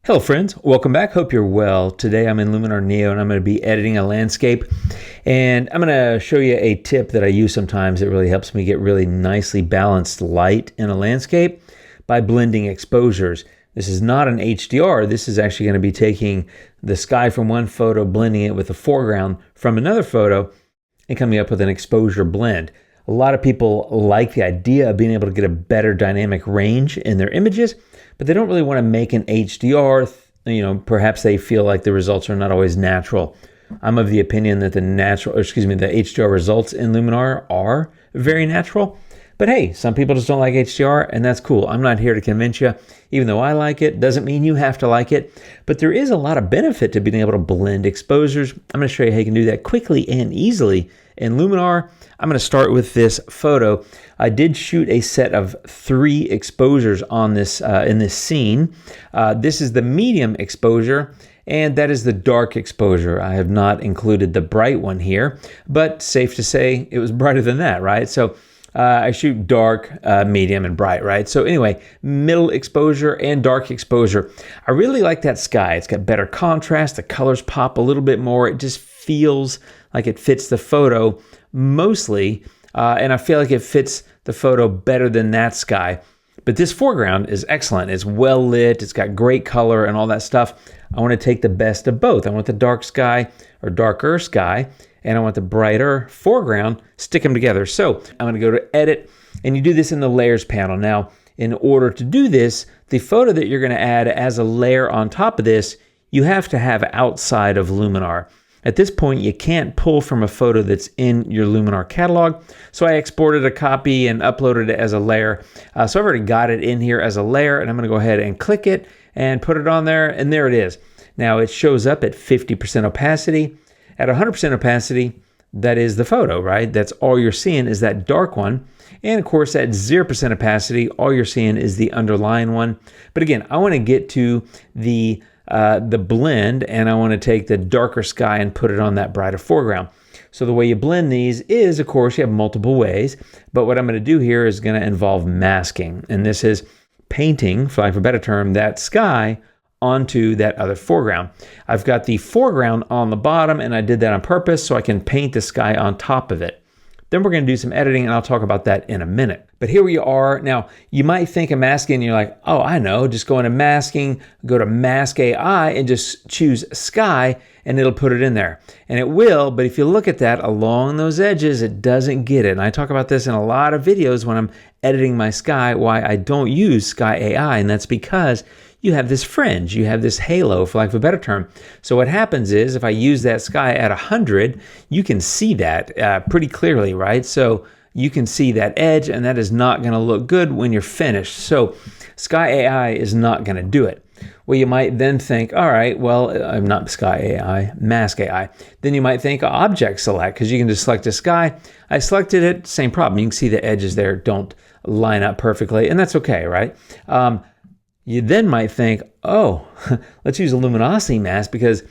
Hello friends, welcome back. Hope you're well. Today I'm in Luminar Neo and I'm going to be editing a landscape, and I'm going to show you a tip that I use sometimes that really helps me get really nicely balanced light in a landscape by blending exposures. This is not an HDR. This is actually going to be taking the sky from one photo, blending it with the foreground from another photo, and coming up with an exposure blend. A lot of people like the idea of being able to get a better dynamic range in their images, but they don't really want to make an HDR. Perhaps they feel like the results are not always natural. I'm of the opinion that the HDR results in Luminar are very natural. But hey, some people just don't like HDR, and that's cool. I'm not here to convince you. Even though I like it, doesn't mean you have to like it. But there is a lot of benefit to being able to blend exposures. I'm going to show you how you can do that quickly and easily in Luminar. I'm going to start with this photo. I did shoot a set of 3 exposures on this in this scene. This is the medium exposure, and that is the dark exposure. I have not included the bright one here, but safe to say it was brighter than that, right? So I shoot dark, medium, and bright, right? So anyway, middle exposure and dark exposure. I really like that sky. It's got better contrast. The colors pop a little bit more. It just feels like it fits the photo mostly, and I feel like it fits the photo better than that sky. But this foreground is excellent. It's well lit. It's got great color and all that stuff. I want to take the best of both. I want the dark sky or darker sky, and I want the brighter foreground, stick them together. So I'm going to go to edit, and you do this in the layers panel. Now, in order to do this, the photo that you're going to add as a layer on top of this, you have to have outside of Luminar. At this point, you can't pull from a photo that's in your Luminar catalog. So I exported a copy and uploaded it as a layer. So I've already got it in here as a layer, and I'm going to go ahead and click it and put it on there, and there it is. Now it shows up at 50% opacity. At 100% opacity, that is the photo, right? That's all you're seeing is that dark one. And of course, at 0% opacity, all you're seeing is the underlying one. But again, I want to get to the blend, and I want to take the darker sky and put it on that brighter foreground. So the way you blend these is, of course, you have multiple ways, but what I'm going to do here is going to involve masking, and this is painting, for lack of a better term, that sky onto that other foreground. I've got the foreground on the bottom, and I did that on purpose so I can paint the sky on top of it. Then we're going to do some editing, and I'll talk about that in a minute. But here we are. Now, you might think of masking, and you're like, oh, I know, just go into masking, go to Mask AI, and just choose sky, and it'll put it in there. And it will, but if you look at that along those edges, it doesn't get it. And I talk about this in a lot of videos when I'm editing my sky, why I don't use Sky AI, and that's because you have this fringe, you have this halo, for lack of a better term. So what happens is, if I use that sky at 100, you can see that pretty clearly, right? So you can see that edge, and that is not going to look good when you're finished. So Sky AI is not going to do it. Well, you might then think, all right, well, I'm not Sky AI, Mask AI. Then you might think Object Select, because you can just select a sky. I selected it, same problem. You can see the edges there don't line up perfectly, and that's okay, right? You then might think, oh, let's use a luminosity mask because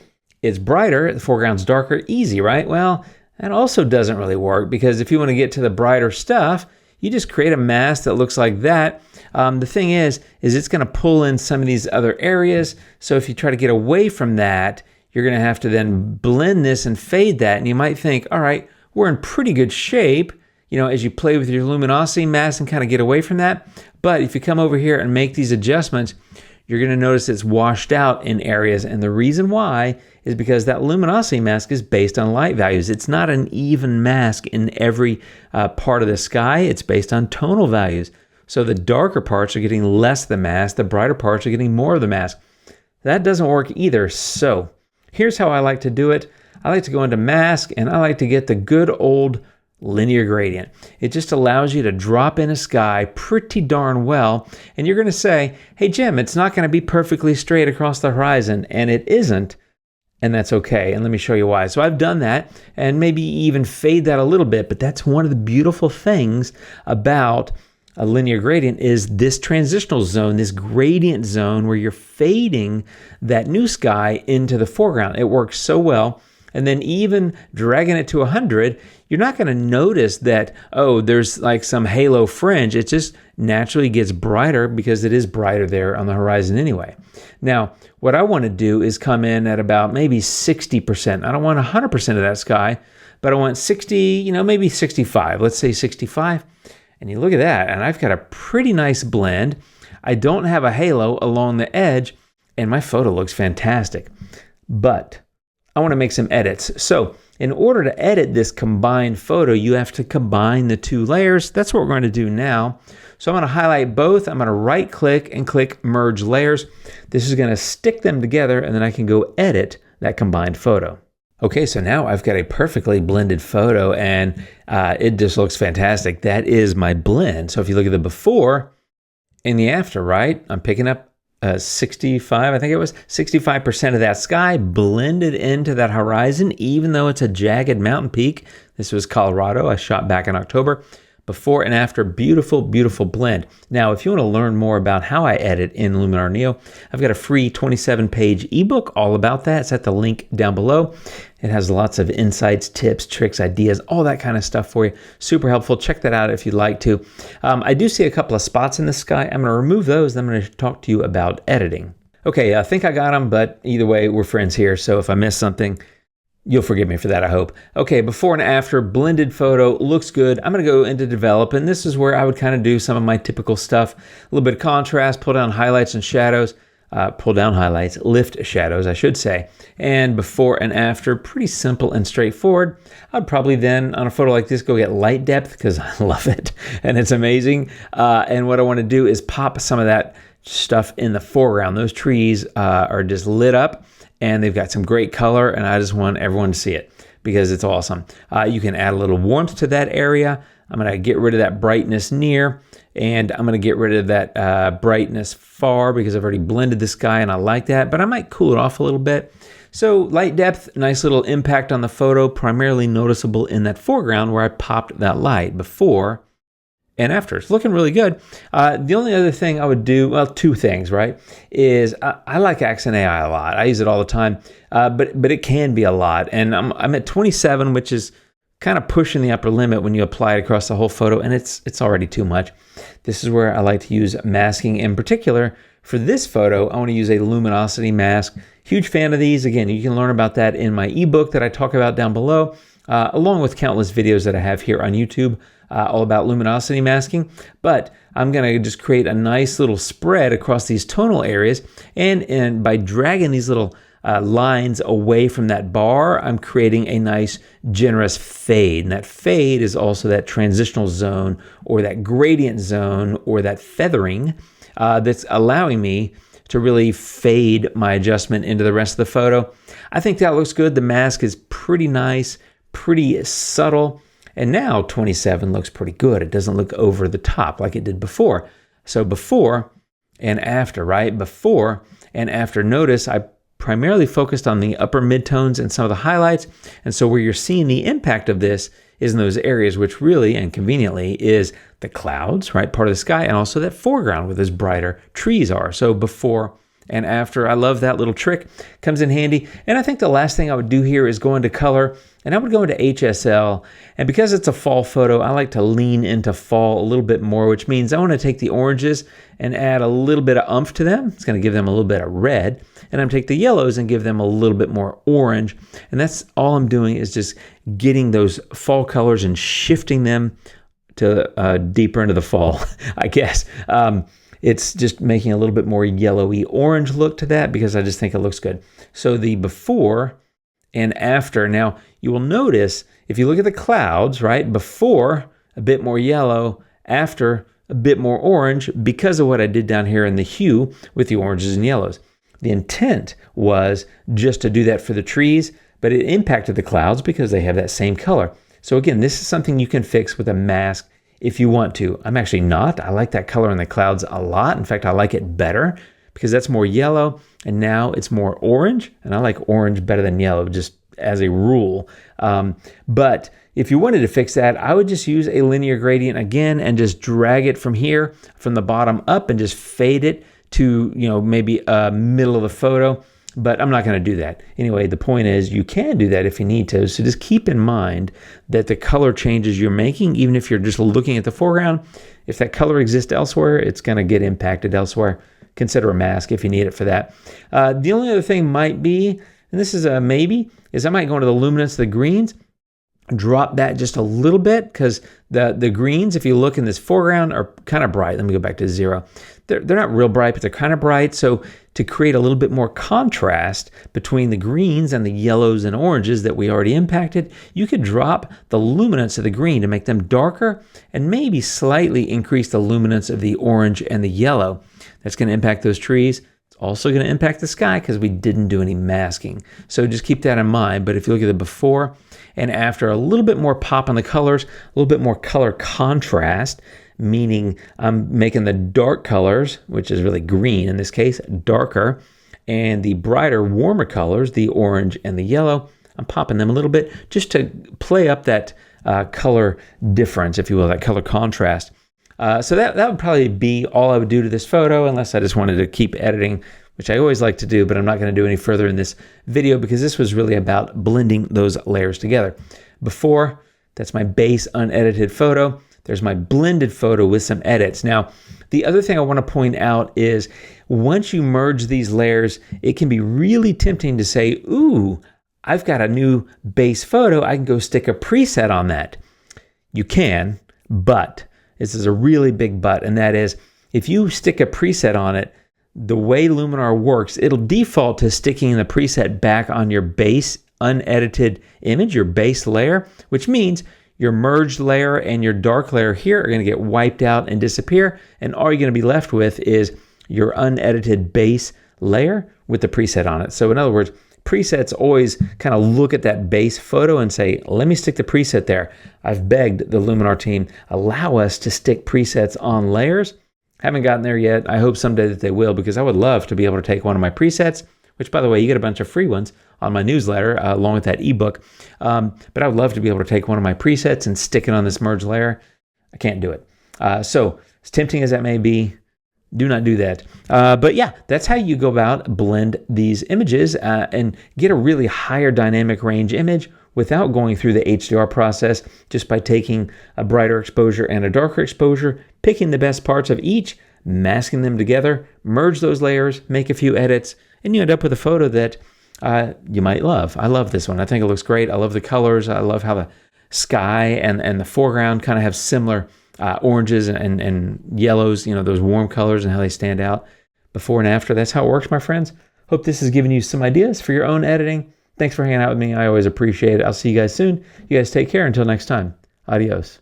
it's brighter, the foreground's darker, easy, right? Well, that also doesn't really work, because if you want to get to the brighter stuff, you just create a mask that looks like that. The thing is it's going to pull in some of these other areas. So if you try to get away from that, you're going to have to then blend this and fade that. And you might think, all right, we're in pretty good shape, as you play with your luminosity mask and kind of get away from that. But if you come over here and make these adjustments, you're going to notice it's washed out in areas. And the reason why is because that luminosity mask is based on light values. It's not an even mask in every part of the sky. It's based on tonal values. So the darker parts are getting less of the mask. The brighter parts are getting more of the mask. That doesn't work either. So here's how I like to do it. I like to go into mask, and I like to get the good old linear gradient. It just allows you to drop in a sky pretty darn well, and you're going to say, hey Jim, it's not going to be perfectly straight across the horizon, and it isn't, and that's okay. And let me show you why. So I've done that, and maybe even fade that a little bit, but that's one of the beautiful things about a linear gradient is this transitional zone, this gradient zone where you're fading that new sky into the foreground. It works so well. and then even dragging it to 100, you're not going to notice that, oh, there's like some halo fringe. It just naturally gets brighter because it is brighter there on the horizon anyway. Now, what I want to do is come in at about maybe 60%. I don't want 100% of that sky, but I want 60, maybe 65. Let's say 65. And you look at that, and I've got a pretty nice blend. I don't have a halo along the edge, and my photo looks fantastic. But I want to make some edits. So in order to edit this combined photo, you have to combine the two layers. That's what we're going to do now. So I'm going to highlight both. I'm going to right click and click merge layers. This is going to stick them together, and then I can go edit that combined photo. Okay, so now I've got a perfectly blended photo, and it just looks fantastic. That is my blend. So if you look at the before and the after, right? I'm picking up 65, I think it was 65% of that sky blended into that horizon, even though it's a jagged mountain peak. This was Colorado. I shot back in October. Before and after, beautiful, beautiful blend. Now, if you want to learn more about how I edit in Luminar Neo, I've got a free 27-page ebook all about that. It's at the link down below. It has lots of insights, tips, tricks, ideas, all that kind of stuff for you. Super helpful. Check that out if you'd like to. I do see a couple of spots in the sky. I'm going to remove those, then I'm going to talk to you about editing. Okay, I think I got them, but either way, we're friends here. So if I miss something, you'll forgive me for that, I hope. Okay, before and after, blended photo, looks good. I'm going to go into develop, and this is where I would kind of do some of my typical stuff. A little bit of contrast, pull down highlights and shadows, lift shadows, I should say. And before and after, pretty simple and straightforward. I'd probably then, on a photo like this, go get light depth because I love it, and it's amazing. And what I want to do is pop some of that stuff in the foreground. Those trees are just lit up, and they've got some great color, and I just want everyone to see it because it's awesome. You can add a little warmth to that area. I'm going to get rid of that brightness near, and I'm going to get rid of that brightness far because I've already blended the sky, and I like that, but I might cool it off a little bit. So light depth, nice little impact on the photo, primarily noticeable in that foreground where I popped that light before and after. It's looking really good. The only other thing I would do, well, two things, right, is I like Accent AI a lot. I use it all the time, but it can be a lot. And I'm at 27, which is kind of pushing the upper limit when you apply it across the whole photo, and it's already too much. This is where I like to use masking. In particular, for this photo, I want to use a luminosity mask. Huge fan of these. Again, you can learn about that in my ebook that I talk about down below, along with countless videos that I have here on YouTube. All about luminosity masking, but I'm going to just create a nice little spread across these tonal areas, and by dragging these little lines away from that bar, I'm creating a nice generous fade, and that fade is also that transitional zone or that gradient zone or that feathering that's allowing me to really fade my adjustment into the rest of the photo. I think that looks good. The mask is pretty nice, pretty subtle. And now 27 looks pretty good. It doesn't look over the top like it did before. So before and after, right? Before and after, notice I primarily focused on the upper midtones and some of the highlights. And so where you're seeing the impact of this is in those areas, which really and conveniently is the clouds, right? Part of the sky, and also that foreground where those brighter trees are. So before and after, I love that little trick, comes in handy. And I think the last thing I would do here is go into color, and I would go into HSL. And because it's a fall photo, I like to lean into fall a little bit more, which means I want to take the oranges and add a little bit of oomph to them. It's going to give them a little bit of red. And I'm going to take the yellows and give them a little bit more orange. And that's all I'm doing is just getting those fall colors and shifting them to deeper into the fall, I guess. It's just making a little bit more yellowy orange look to that because I just think it looks good. So the before and after. Now you will notice if you look at the clouds, right? Before a bit more yellow, after a bit more orange because of what I did down here in the hue with the oranges and yellows. The intent was just to do that for the trees, but it impacted the clouds because they have that same color. So again, this is something you can fix with a mask if you want to. I'm actually not. I like that color in the clouds a lot. In fact, I like it better because that's more yellow, and now it's more orange, and I like orange better than yellow just as a rule. But if you wanted to fix that, I would just use a linear gradient again and just drag it from here, from the bottom up, and just fade it to, maybe middle of the photo. but I'm not going to do that. Anyway, the point is you can do that if you need to. So just keep in mind that the color changes you're making, even if you're just looking at the foreground, if that color exists elsewhere, it's going to get impacted elsewhere. Consider a mask if you need it for that. The only other thing might be, and this is a maybe, is I might go into the luminance of the greens, drop that just a little bit, because the greens, if you look in this foreground, are kind of bright. Let me go back to 0. They're not real bright, but they're kind of bright. So to create a little bit more contrast between the greens and the yellows and oranges that we already impacted, you could drop the luminance of the green to make them darker and maybe slightly increase the luminance of the orange and the yellow. That's going to impact those trees. It's also going to impact the sky because we didn't do any masking. So just keep that in mind. But if you look at the before and after, a little bit more pop on the colors, a little bit more color contrast, meaning I'm making the dark colors, which is really green in this case, darker, and the brighter, warmer colors, the orange and the yellow, I'm popping them a little bit just to play up that color difference, if you will, that color contrast. So that would probably be all I would do to this photo, unless I just wanted to keep editing, which I always like to do, but I'm not going to do any further in this video because this was really about blending those layers together. Before, that's my base unedited photo. There's my blended photo with some edits. Now, the other thing I want to point out is once you merge these layers, it can be really tempting to say, ooh, I've got a new base photo. I can go stick a preset on that. You can, but this is a really big but, and that is if you stick a preset on it, the way Luminar works, it'll default to sticking the preset back on your base unedited image, your base layer, which means your merged layer and your dark layer here are going to get wiped out and disappear, and all you're going to be left with is your unedited base layer with the preset on it. So in other words, presets always kind of look at that base photo and say, let me stick the preset there. I've begged the Luminar team, allow us to stick presets on layers. Haven't gotten there yet. I hope someday that they will, because I would love to be able to take one of my presets, which, by the way, you get a bunch of free ones on my newsletter along with that ebook. But I would love to be able to take one of my presets and stick it on this merge layer. I can't do it. So as tempting as that may be, do not do that. But yeah, that's how you go about blend these images and get a really higher dynamic range image without going through the HDR process, just by taking a brighter exposure and a darker exposure, picking the best parts of each, masking them together, merge those layers, make a few edits, and you end up with a photo that you might love. I love this one. I think it looks great. I love the colors. I love how the sky and the foreground kind of have similar oranges and yellows, you know, those warm colors and how they stand out before and after. That's how it works, my friends. Hope this has given you some ideas for your own editing. Thanks for hanging out with me. I always appreciate it. I'll see you guys soon. You guys take care. Until next time. Adios.